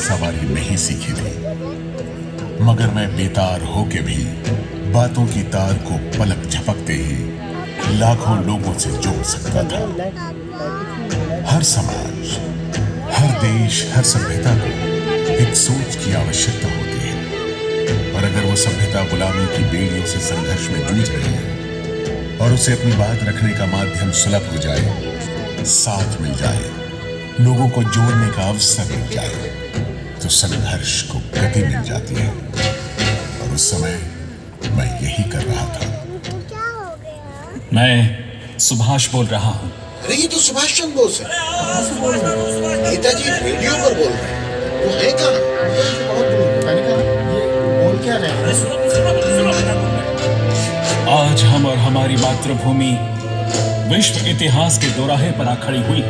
सवारी नहीं सीखी थी, मगर मैं बेतार होके भी बातों की तार को पलक झपकते ही लाखों लोगों से जोड़ सकता था। हर समाज, हर देश, हर सभ्यता को एक सोच की आवश्यकता होती है, और अगर वो सभ्यता गुलामी की बेड़ियों से संघर्ष में जूझ रही है और उसे अपनी बात रखने का माध्यम सुलभ हो जाए, साथ मिल जाए, लोगों को जोड़ने का अवसर मिल जाए, तो संघर्ष को गति मिल जाती है। और उस समय मैं यही कर रहा था। मैं सुभाष बोल रहा हूँ। अरे ये तो सुभाष चंद्र बोस है। नेताजी रेडियो पर बोल रहे हैं। वो है कहाँ? बोल क्या रहे हैं? आज हम और हमारी मातृभूमि विश्व इतिहास के दोराहे पर आ खड़ी हुई।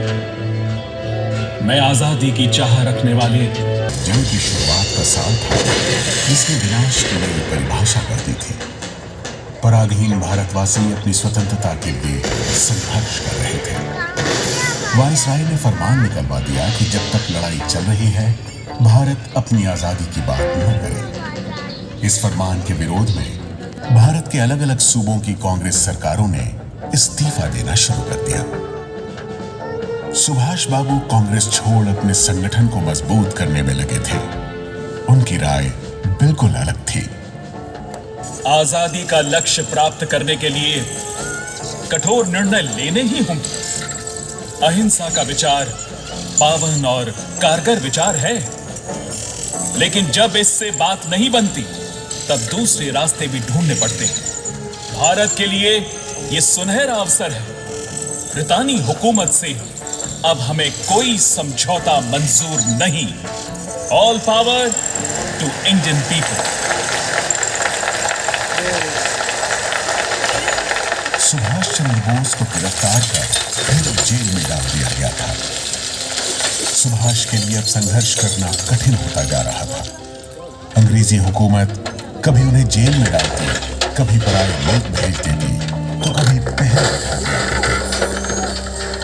मैं आजादी की चाह रखने वाले जंग की शुरुआत का साल था जिसने विनाश की नई परिभाषा कर दी थी। पराधीन भारतवासी अपनी स्वतंत्रता के लिए संघर्ष कर रहे थे। वायसराय ने फरमान निकलवा दिया कि जब तक लड़ाई चल रही है, भारत अपनी आजादी की बात न करे। इस फरमान के विरोध में भारत के अलग अलग सूबों की कांग्रेस सरकारों ने इस्तीफा देना शुरू कर दिया। सुभाष बाबू कांग्रेस छोड़ अपने संगठन को मजबूत करने में लगे थे। उनकी राय बिल्कुल अलग थी। आजादी का लक्ष्य प्राप्त करने के लिए कठोर निर्णय लेने ही होंगे। अहिंसा का विचार पावन और कारगर विचार है, लेकिन जब इससे बात नहीं बनती, तब दूसरे रास्ते भी ढूंढने पड़ते हैं। भारत के लिए यह सुनहरा अवसर है। ब्रितानी हुकूमत से अब हमें कोई समझौता मंजूर नहीं। All power to Indian people. Subhash Chandra Bose को गिरफ्तार कर फिर जेल में डाल दिया गया था। सुभाष के लिए अब संघर्ष करना कठिन होता जा रहा था। अंग्रेजी हुकूमत कभी उन्हें जेल में डालती, कभी पराए मुल्क भेज देती, तो कभी पहल उठा दिया।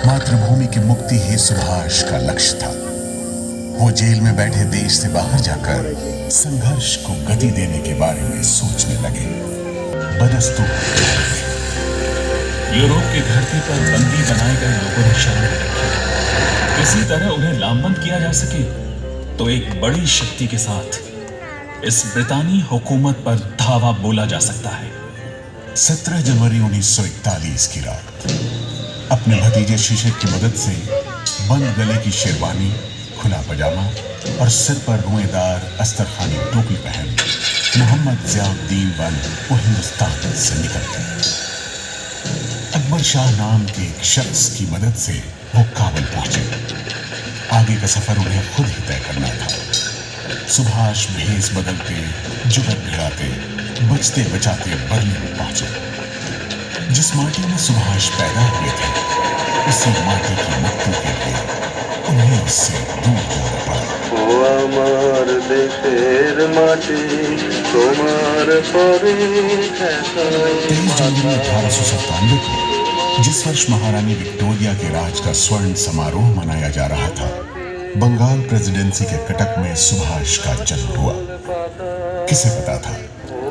मातृभूमि की मुक्ति ही सुभाष का लक्ष्य था। वो जेल में बैठे देश से बाहर जाकर संघर्ष को गति देने के बारे में सोचने लगे। बदस्तूर यूरोप की धरती पर बंदी बनाए गए लोगों ने शरण रखी। किसी तरह उन्हें लामबंद किया जा सके तो एक बड़ी शक्ति के साथ इस ब्रितानी हुकूमत पर धावा बोला जा सकता है। 17 जनवरी 1941 की रात अपने भतीजे शीशिर की मदद से बंद गले की शेरवानी, खुला पजामा और सिर पर रुएदार अस्तरखानी टोपी पहन मोहम्मद ज़ियाउद्दीन वो हिंदुस्तान से निकल गए। अकबर शाह नाम के एक शख्स की मदद से वो काबुल पहुंचे। आगे का सफर उन्हें खुद ही तय करना था। सुभाष भेष बदलते, जुगत भिड़ाते, बचते बचाते बर्लिन पहुंचे। जिस माटी में सुभाष पैदा हुए थे, उसी माटी की मुक्ति के लिए उन्हें उससे दूर जाना पड़ा। ओ अमर देशेर माटी तुम्हार परे 23 जनवरी 1897 को, जिस वर्ष महारानी विक्टोरिया के राज का स्वर्ण समारोह मनाया जा रहा था, बंगाल प्रेसिडेंसी के कटक में सुभाष का जन्म हुआ। किसे पता था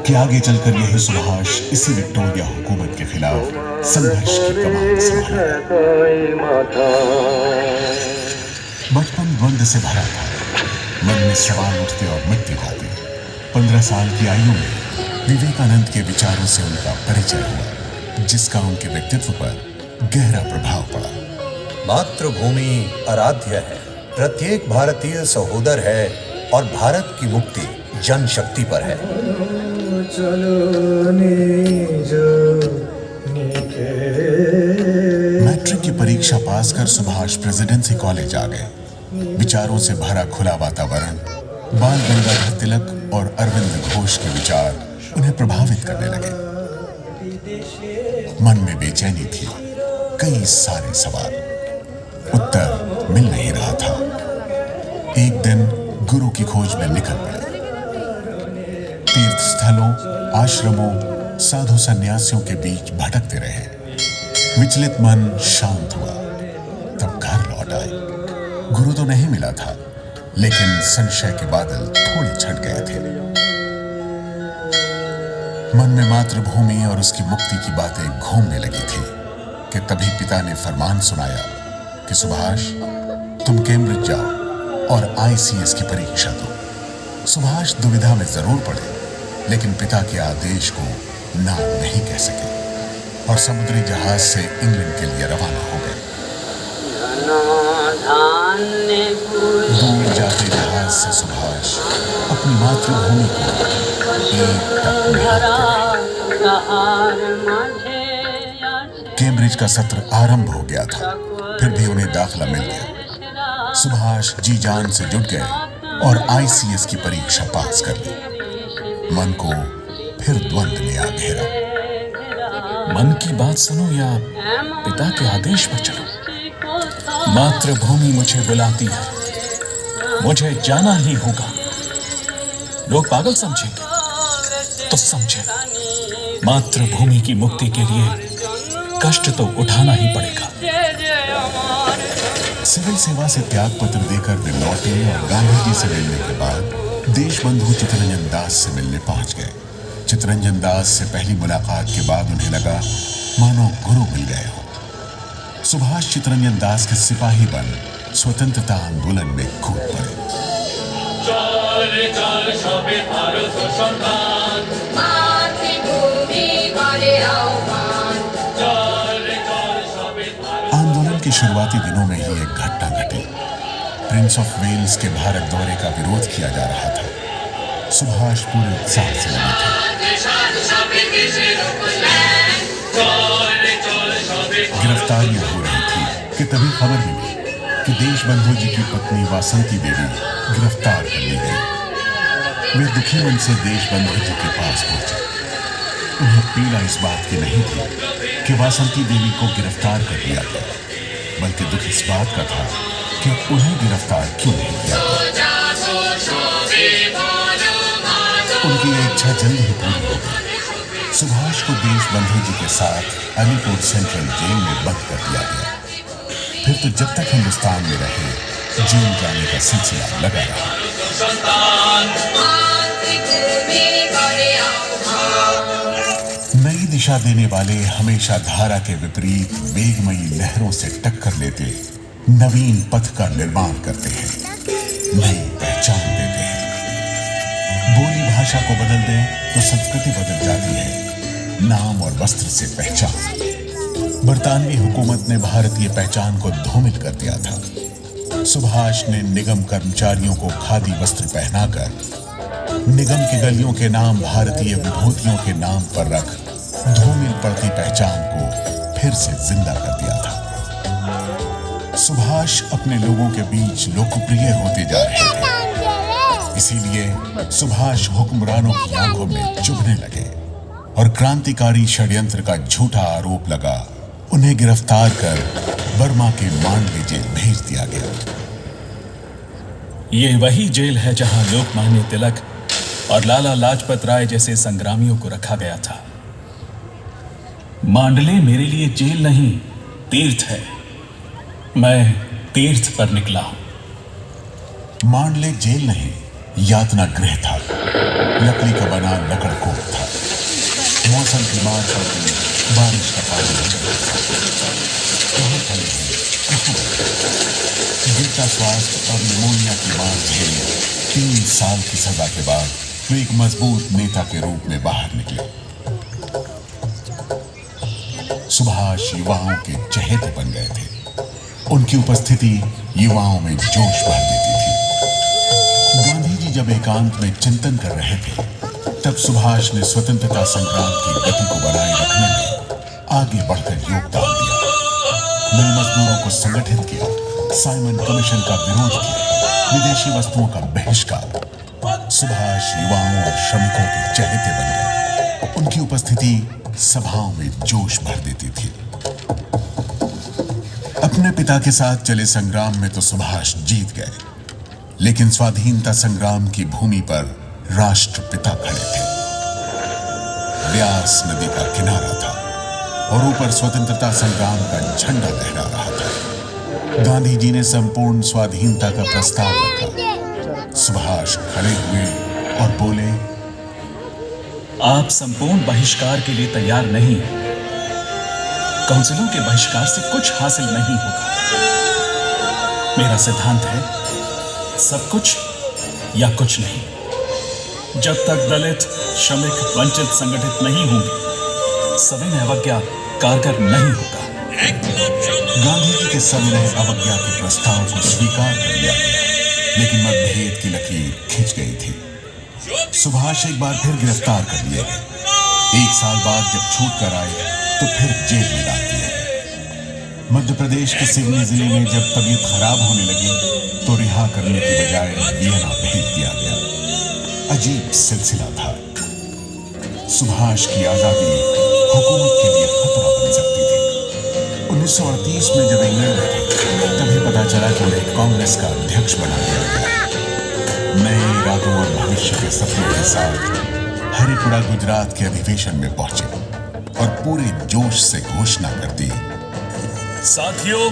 कि आगे चलकर यही सुभाष इसी विक्टोरिया हुकूमत के खिलाफ संघर्ष की कमान संभालेगा। बचपन द्वंद से भरा था। मन में सवाल उठते और मिटते जाते। 15 साल की आयु में विवेकानंद के विचारों से उनका परिचय हुआ, जिसका उनके व्यक्तित्व पर गहरा प्रभाव पड़ा। मातृभूमि आराध्य है, प्रत्येक भारतीय सहोदर है और भारत की मुक्ति जनशक्ति पर है। मैट्रिक की परीक्षा पास कर सुभाष प्रेसिडेंसी कॉलेज आ गए। विचारों से भरा खुला वातावरण, बाल गंगाधर तिलक और अरविंद घोष के विचार उन्हें प्रभावित करने लगे। मन में बेचैनी थी, कई सारे सवाल, उत्तर मिल नहीं रहा था। एक दिन गुरु की खोज में निकल पड़े। तीर्थ स्थलों, आश्रमों, साधु सन्यासियों के बीच भटकते रहे। विचलित मन शांत हुआ, तब घर लौट आए। गुरु तो नहीं मिला था, लेकिन संशय के बादल थोड़े छट गए थे। मन में मातृभूमि और उसकी मुक्ति की बातें घूमने लगी थी कि तभी पिता ने फरमान सुनाया कि सुभाष, तुम कैम्ब्रिज जाओ और ICS की परीक्षा दो। सुभाष दुविधा में जरूर पड़े, लेकिन पिता के आदेश को ना नहीं कह सके और समुद्री जहाज से इंग्लैंड के लिए रवाना हो गए। दूर जाते जहाज से सुभाष अपनी मातृभूमि को एक टक में कैम्ब्रिज का सत्र आरंभ हो गया था, फिर भी उन्हें दाखिला मिल गया। सुभाष जी जान से जुट गए और ICS की परीक्षा पास कर ली। मन को फिर द्वंद्व ने आ घेरा। मन की बात सुनो या पिता के आदेश पर चलो? मातृभूमि मुझे बुलाती है, मुझे जाना ही होगा। लोग पागल समझेंगे तो समझे, मातृभूमि की मुक्ति के लिए कष्ट तो उठाना ही पड़ेगा। सिविल सेवा से त्याग पत्र देकर वे लौटे और गांधी जी से मिलने के बाद देशबंधु चित्तरंजन दास से मिलने पहुंच गए। चित्तरंजन दास से पहली मुलाकात के बाद उन्हें लगा मानो गुरु मिल गए हो। सुभाष चित्तरंजन दास के सिपाही बन स्वतंत्रता आंदोलन में कूद पड़े। आंदोलन के शुरुआती दिनों में ही एक घटना घटी। प्रिंस ऑफ वेल्स के भारत दौरे का विरोध किया जा रहा था। सुभाष पूरे उत्साह से लगे थे। गिरफ्तारियां हो रही थी कि तभी खबर मिली कि देशबंधु जी की पत्नी वासंती देवी गिरफ्तार कर ली गई। वे दुखी मन से देशबंधु जी के पास पहुंचे। उन्हें पीड़ा इस बात की नहीं थी कि वासंती देवी को गिरफ्तार कर लिया गया, बल्कि दुख इस बात का था कि उन्हें गिरफ्तार क्यों नहीं किया गया। उनकी ये इच्छा जल्द ही पूरी हो गई। सुभाष को देशबंधु जी के साथ अलीपुर सेंट्रल जेल में बंद कर दिया गया। फिर तो जब तक हिंदुस्तान में रहे, जेल जाने का सिलसिला लगा रहा। नई दिशा देने वाले हमेशा धारा के विपरीत वेगमयी लहरों से टक्कर लेते नवीन पथ का निर्माण करते हैं, नई पहचान देते हैं। बोली भाषा को बदल दें तो संस्कृति बदल जाती है, नाम और वस्त्र से पहचान। बरतानवी हुकूमत ने भारतीय पहचान को धूमिल कर दिया था। सुभाष ने निगम कर्मचारियों को खादी वस्त्र पहनाकर निगम की गलियों के नाम भारतीय विभूतियों के नाम पर रख धूमिल पड़ती पहचान को फिर से जिंदा कर दिया था। सुभाष अपने लोगों के बीच लोकप्रिय होते जा रहे थे। इसीलिए सुभाष हुक्मरानों की आंखों में चुभने लगे और क्रांतिकारी षड्यंत्र का झूठा आरोप लगा। उन्हें गिरफ्तार कर बर्मा के मांडले जेल भेज दिया गया। ये वही जेल है जहां लोकमान्य तिलक और लाला लाजपत राय जैसे संग्रामियों को रखा गया था। मांडले मेरे लिए जेल नहीं, तीर्थ है। मैं तीर्थ पर निकला हूं। मांडले जेल नहीं, यातना गृह था। लकड़ी का बना लकड़कोट था। मौसम बीमार पड़ती, बारिश का पानी कहाँ खड़े हैं, कहाँ गिरता स्वास्थ्य और निमोनिया की मार झेले 3 साल की सजा के बाद वे एक मजबूत नेता के रूप में बाहर निकले। सुभाष युवाओं के चहेते बन गए थे। उनकी उपस्थिति युवाओं में जोश भर देती थी। गांधी जी जब एकांत में चिंतन कर रहे थे, तब सुभाष ने स्वतंत्रता संग्राम की गति को बनाए रखने में आगे बढ़कर योगदान दिया। मिल मजदूरों को संगठित किया, साइमन कमीशन का विरोध किया, विदेशी वस्तुओं का बहिष्कार। सुभाष युवाओं और श्रमिकों के चहेते बन गए। उनकी उपस्थिति सभाओं में जोश भर देती थी। अपने पिता के साथ चले संग्राम में तो सुभाष जीत गए, लेकिन स्वाधीनता संग्राम की भूमि पर राष्ट्रपिता खड़े थे। व्यास नदी का किनारा था और ऊपर स्वतंत्रता संग्राम का झंडा लहरा रहा था। गांधी जी ने संपूर्ण स्वाधीनता का प्रस्ताव रखा। सुभाष खड़े हुए और बोले, आप संपूर्ण बहिष्कार के लिए तैयार नहीं। काउंसिलों के बहिष्कार से कुछ हासिल नहीं होगा। मेरा सिद्धांत है सब कुछ या कुछ नहीं। जब तक दलित, श्रमिक, वंचित संगठित नहीं होंगे, सविनय अवज्ञा कारगर नहीं होगा। गांधी जी के सविनय अवज्ञा के प्रस्ताव को स्वीकार कर लिया गया, लेकिन मतभेद की लकीर खिंच गई थी। सुभाष एक बार फिर गिरफ्तार कर लिए गए। 1 साल बाद जब छूट कर आए तो फिर जेल में डाल दिए गए। मध्य प्रदेश के सिवनी जिले में जब तबीयत खराब होने लगी तो रिहा करने की बजाय वियना भेज दिया गया। अजीब सिलसिला था। सुभाष की आजादी हुकूमत के लिए खतरा बन सकती थी। 1938 में जब इंग्लैंड में थे तभी पता चला कि उन्हें कांग्रेस का अध्यक्ष बना दिया गया। नए इरादों और भविष्य के सपनों के साथ हरिपुरा गुजरात के अधिवेशन में पहुंचे और पूरे जोश से घोषणा कर दी, साथियों,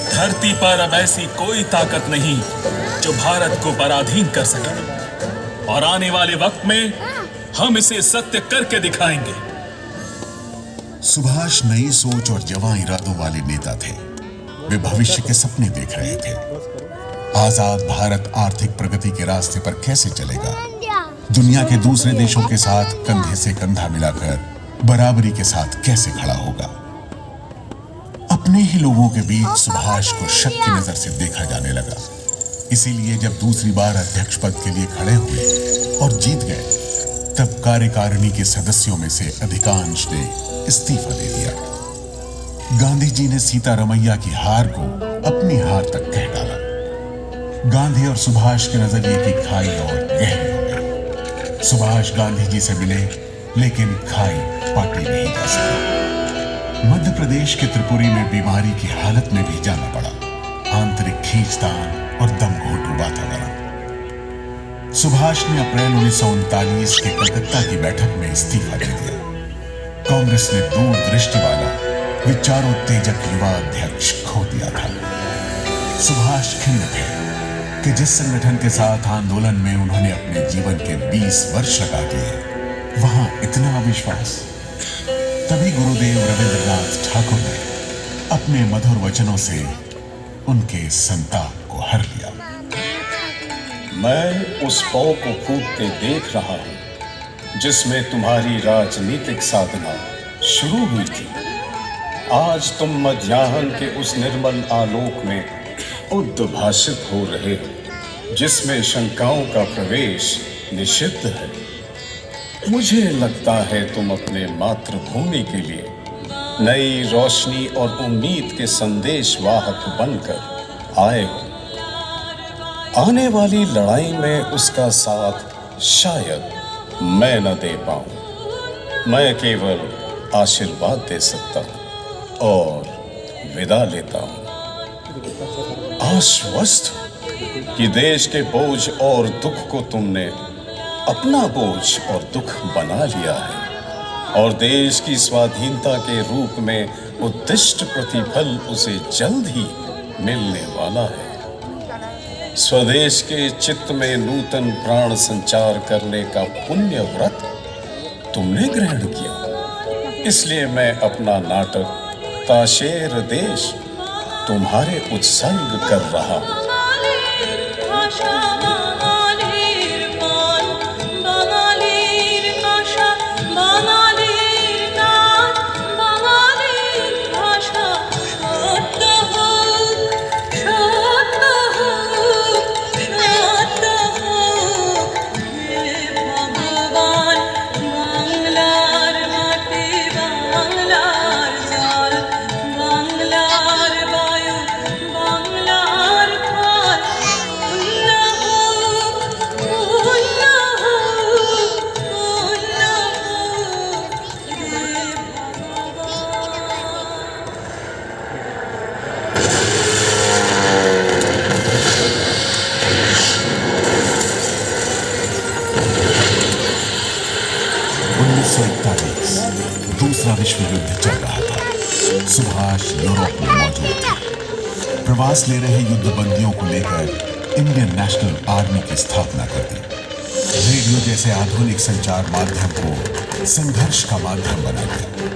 धरती पर अब ऐसी कोई ताकत नहीं जो भारत को पराधीन कर सके और आने वाले वक्त में हम इसे सत्य करके दिखाएंगे। सुभाष नई सोच और जवां इरादों वाले नेता थे। वे भविष्य के सपने देख रहे थे। आजाद भारत आर्थिक प्रगति के रास्ते पर कैसे चलेगा? दुनिया के दूसरे देशों के साथ कंधे से कंधा मिलाकर बराबरी के साथ कैसे खड़ा होगा? अपने ही लोगों के बीच सुभाष को शक की नजर से देखा जाने लगा। इसीलिए जब दूसरी बार अध्यक्ष पद के लिए खड़े हुए और जीत गए, तब कार्यकारिणी के सदस्यों में से अधिकांश ने इस्तीफा दे दिया। गांधी जी ने सीतारमैया की हार को अपनी हार तक कह डाला। गांधी और सुभाष के नजरिए की खाई और गहरी हो गई। सुभाष गांधी जी से मिले, लेकिन खाई पाटी नहीं जा सकी। मध्य प्रदेश के त्रिपुरी में बीमारी की हालत में भी जाना पड़ा। आंतरिक खींचतान और दमघोटू वातावरण। सुभाष ने अप्रैल 1939 के कलकत्ता की बैठक में इस्तीफा दे दिया। कांग्रेस ने दूरदृष्टि वाला विचारोत्तेजक युवा अध्यक्ष खो दिया था। सुभाष खिन्न थे कि जिस संगठन के साथ आंदोलन में उन्होंने अपने जीवन के 20 वर्ष लगा दिए, वहां इतना अविश्वास। तभी गुरुदेव रविंद्रनाथ ठाकुर ने अपने मधुर वचनों से उनके संताप को हर लिया। मैं उस पौ को फूटते देख रहा हूं जिसमें तुम्हारी राजनीतिक साधना शुरू हुई थी। आज तुम मध्याह्न के उस निर्मल आलोक में उद्भाषित हो रहे हो जिसमें शंकाओं का प्रवेश निषिद्ध है। मुझे लगता है तुम अपने मातृभूमि के लिए नई रोशनी और उम्मीद के संदेश वाहक बनकर आए हो। आने वाली लड़ाई में उसका साथ शायद मैं न दे पाऊं। मैं केवल आशीर्वाद दे सकता हूं और विदा लेता हूं। आश्वस्त हूं कि देश के बोझ और दुख को तुमने अपना बोझ और दुख बना लिया है और देश की स्वाधीनता के रूप में उद्दिष्ट प्रतिफल उसे जल्द ही मिलने वाला है। स्वदेश के चित्त में नूतन प्राण संचार करने का पुण्य व्रत तुमने ग्रहण किया। इसलिए मैं अपना नाटक ताशेर देश तुम्हारे उत्सर्ग कर रहा हूं। दूसरा विश्व युद्ध चल रहा था। सुभाष यूरोप में मौजूद थे। प्रवास ले रहे युद्ध बंदियों को लेकर इंडियन नेशनल आर्मी की स्थापना कर दी। रेडियो जैसे आधुनिक संचार माध्यम को संघर्ष का माध्यम बना दिया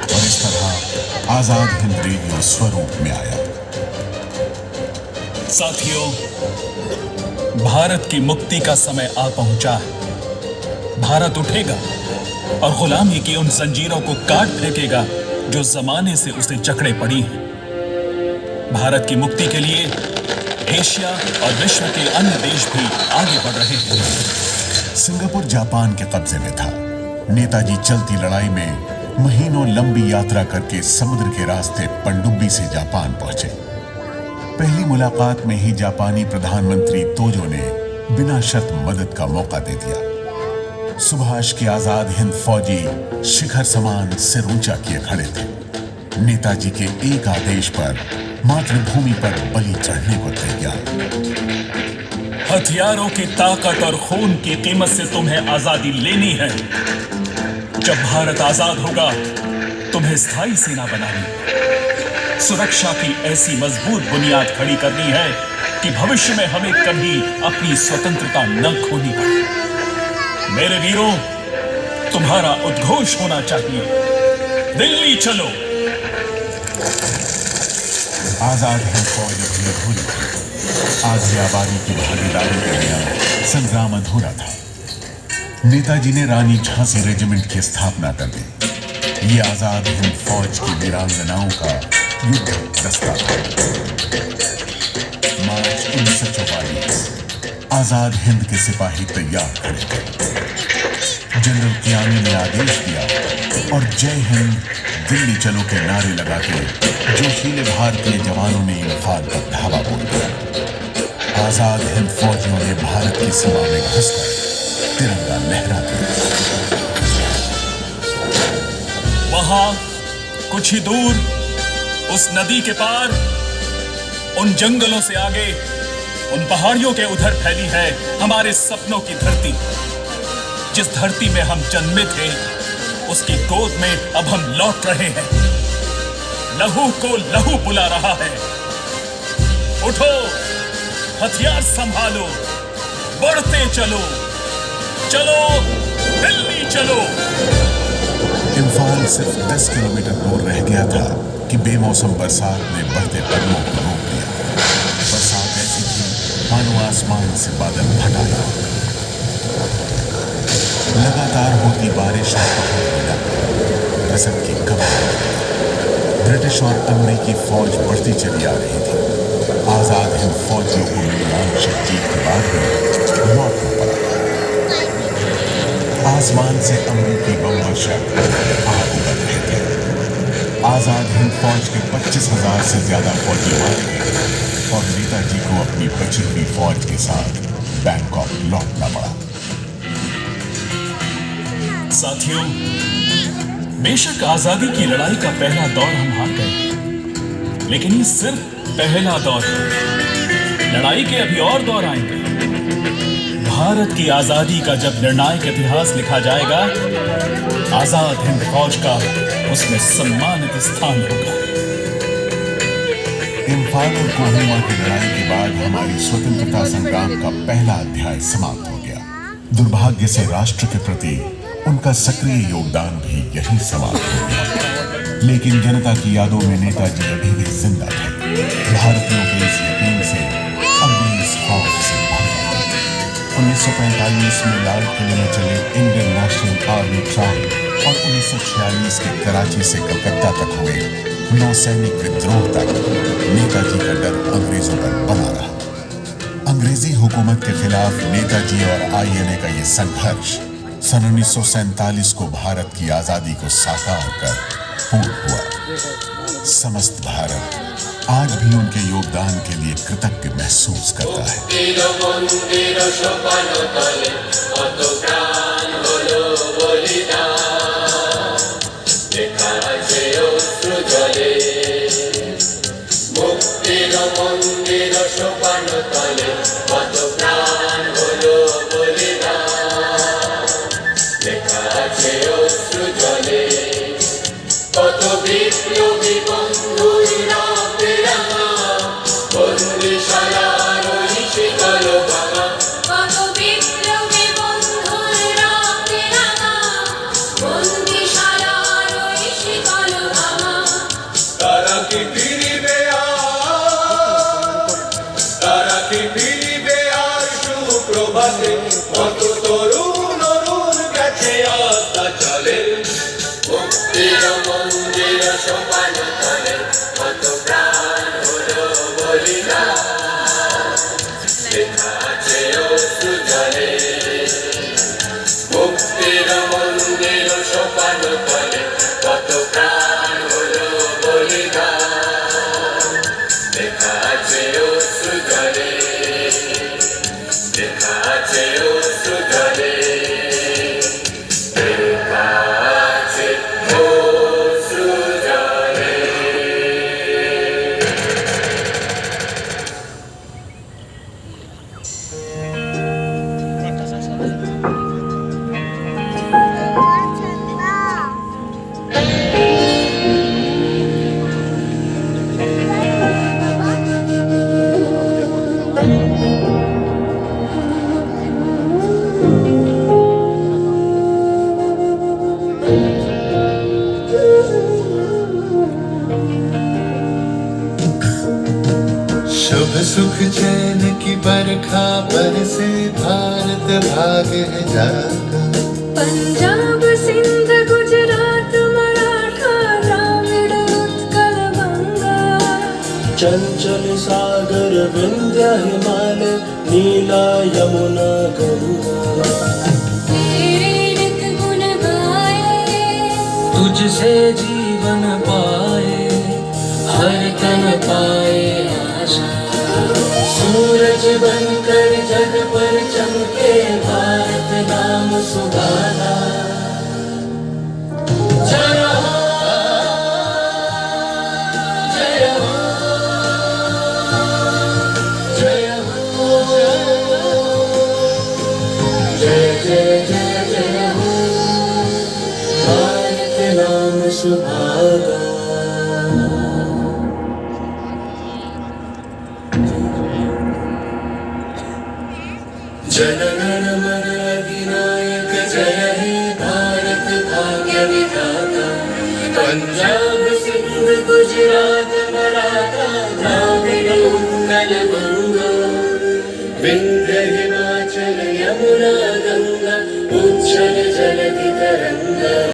और इस तरह आजाद हिंद रेडियो स्वरूप में आया। साथियों, भारत की मुक्ति का समय आ पहुंचा है। भारत उठेगा और गुलामी की उन जंजीरों को काट फेंकेगा जो जमाने से उसे जकड़े पड़ी हैं। भारत की मुक्ति के लिए एशिया और विश्व के अन्य देश भी आगे बढ़ रहे हैं। सिंगापुर जापान के कब्जे में था। नेताजी चलती लड़ाई में महीनों लंबी यात्रा करके समुद्र के रास्ते पनडुब्बी से जापान पहुंचे। पहली मुलाकात में ही जापानी प्रधानमंत्री तोजो ने बिना शर्त मदद का मौका दे दिया। सुभाष के आजाद हिंद फौजी शिखर समान सिर ऊंचा किए खड़े थे। नेताजी के एक आदेश पर मातृभूमि पर बलि चढ़ने को तैयार। हथियारों की ताकत और खून की कीमत से तुम्हें आजादी लेनी है। जब भारत आजाद होगा, तुम्हें स्थायी सेना बनानी, सुरक्षा की ऐसी मजबूत बुनियाद खड़ी करनी है कि भविष्य में हमें कभी अपनी स्वतंत्रता न खोनी पड़े। मेरे वीरों, तुम्हारा उद्घोष होना चाहिए, दिल्ली चलो। आजाद हिंद फौज अपनी अधूरी थी। आधी आबादी की भागीदारी के बिना संग्राम अधूरा था। नेताजी ने रानी झांसी रेजिमेंट की स्थापना कर दी। ये आजाद हिंद फौज की वीरांगनाओं का युद्ध दस्ता था। मार्च 1944 आजाद हिंद के सिपाही तैयार खड़े थे। जनरल कियानी ने आदेश दिया और जय हिंद दिल्ली चलो के नारे लगा के जोशीले भारतीय जवानों ने इंफाल पर धावा बोल दिया। आजाद हिंद फौजियों ने भारत की सीमा में घुसकर तिरंगा लहरा दिया। वहां कुछ ही दूर, उस नदी के पार, उन जंगलों से आगे, उन पहाड़ियों के उधर फैली है हमारे सपनों की धरती। जिस धरती में हम जन्मे थे, उसकी गोद में अब हम लौट रहे हैं। लहू को लहू बुला रहा है। उठो, हथियार संभालो, बढ़ते चलो, चलो दिल्ली चलो। इंफाल सिर्फ 10 किलोमीटर दूर रह गया था कि बेमौसम बरसात ने बढ़ते कदमों को रोक दिया। बरसात ऐसी थी मानो आसमान से बादल फट आया। लगातार होती बारिश रसद की कमी। ब्रिटिश और अमेरिकी फौज बढ़ती चली आ रही थी। आजाद हिंद फौजियों को मिली आंशिक जीत के बाद भी लौटना पड़ा। आसमान से अमेरिकी बम वर्षा आग उगल रहे थे। आजाद हिंद फौज के 25,000 से ज्यादा फौजी मारे गए और नेताजी को अपनी बची हुई फौज के साथ बैंकॉक लौटना पड़ा। साथियों, बेशक आजादी की लड़ाई का पहला दौर हम हार गए, लेकिन ये सिर्फ पहला दौर है। लड़ाई के अभी और दौर आएंगे। भारत की आजादी का जब निर्णायक इतिहास लिखा जाएगा, आजाद हिंद फौज का उसमें सम्मानित स्थान होगा। इम्फाल और कोहिमा की लड़ाई के बाद हमारी स्वतंत्रता संग्राम का पहला अध्याय समाप्त हो गया। दुर्भाग्य से राष्ट्र के प्रति उनका सक्रिय योगदान भी यही समाप्त हो गया। लेकिन जनता की यादों में नेताजी अभी भी जिंदा थे। भारतीयों के इस यकीन से अंग्रेज खौफ से भाग गए। 1945 में लाल किले में चले इंडियन नेशनल आर्मी ट्रायल और 1946 के कराची से कलकत्ता तक हुए नौसैनिक विद्रोह तक नेताजी का डर अंग्रेजों पर बना रहा। अंग्रेजी हुकूमत के खिलाफ नेताजी और आईएनए का ये संघर्ष सन 1947 को भारत की आजादी को साकार कर पूर्ण हुआ। समस्त भारत आज भी उनके योगदान के लिए कृतज्ञ महसूस करता है। বন্দিশালার ওই সুবাসে কত তরুণ অরুণ গেছে আস্থা চলে মুক্তির মন্দির সোপান তলে কত প্রাণ হলো বলিদান লেখা আছে অশ্রু জলে মুক্তির মন্দির সোপান তলে কত প্রাণ হলো বলিদান লেখা আছে অশ্রু জলে লেখা আছে অশ্রু জলে লেখা আছে অশ্রু জলে शुभ सुख चैन की बरखा बरसे भारत भाग है जागा पंजाब सिंध गुजरात मराठा द्राविड़ उत्कल गंगा चंचल सागर विंध्य हिमालय नीला यमुना गंगा तेरे नित गुण गाए तुझसे जीवन पाए हर तन पाए आशा सूरज बनकर जग पर चमके भारत नाम सुहाना जय हो जय हो जय हो जय जय जय जय हो भारत नाम सुहाना जनगण मन अधिनायक जय हे भारत भाग्य विधाता पंजाब सिंध गुजरात मराठा द्राविड़ उत्कल गंगा विंध्य हिमाचल यमुना गंगा उच्छल जलधि तरंगा